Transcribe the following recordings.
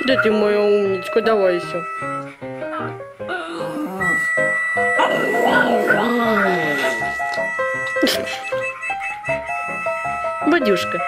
Да ты моя умничка, давай еще. Бадюшка.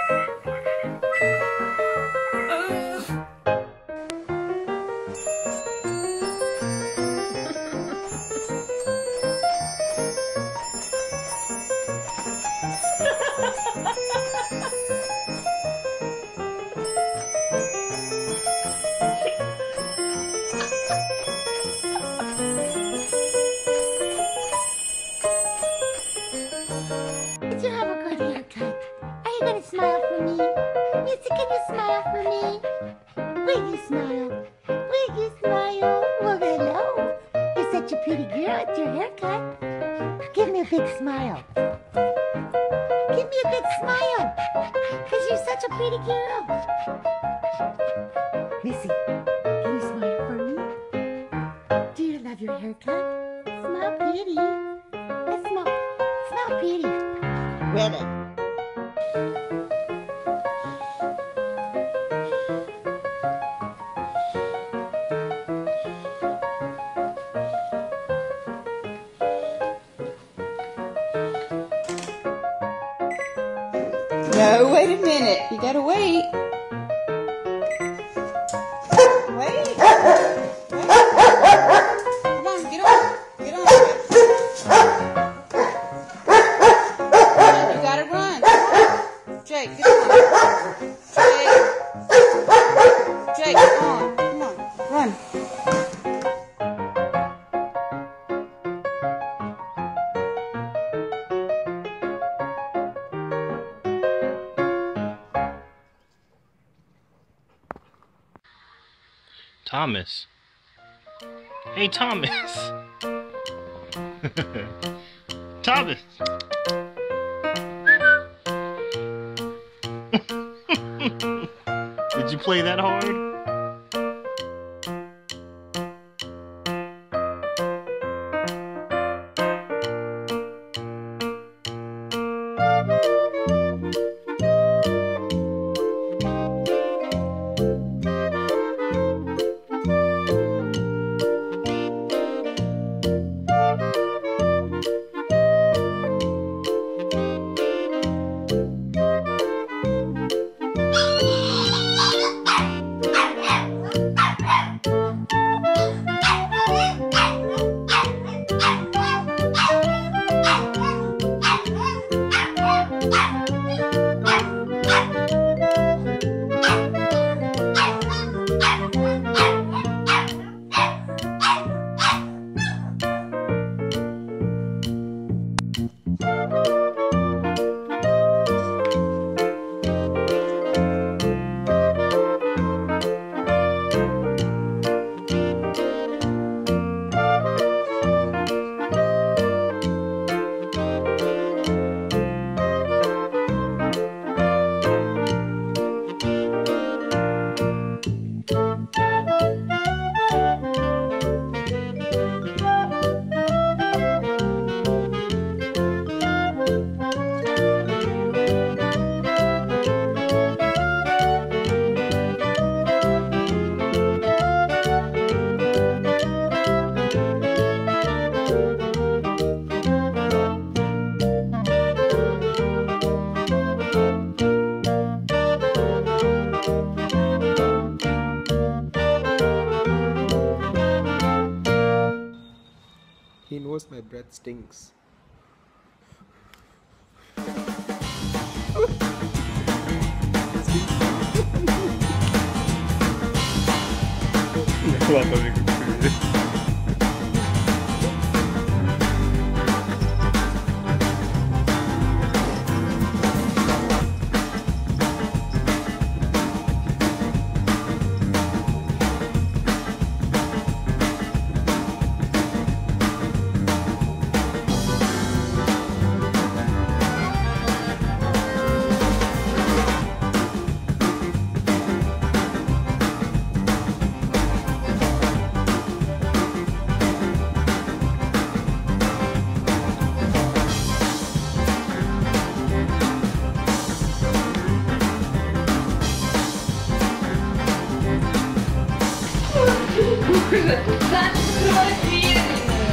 Did you have a good haircut? Are you gonna smile for me? Missy, can you smile for me? Will you smile? Will you smile? Well, hello. You're such a pretty girl with your haircut. Give me a big smile. Give me a big smile. Because you're such a pretty girl. Missy, can you smile for me? Do you love your haircut? Smile pretty. Let's smile pretty. Ready. No, wait a minute. You gotta wait. Wait. Come on, get on. Get on. You gotta run. Jake, get on. Jake, come on. Come on, run. Thomas. Hey, Thomas. Thomas. Did you play that hard? He knows my breath stinks. Значит, открывай дверь.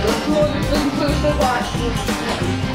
Условия своим собачку.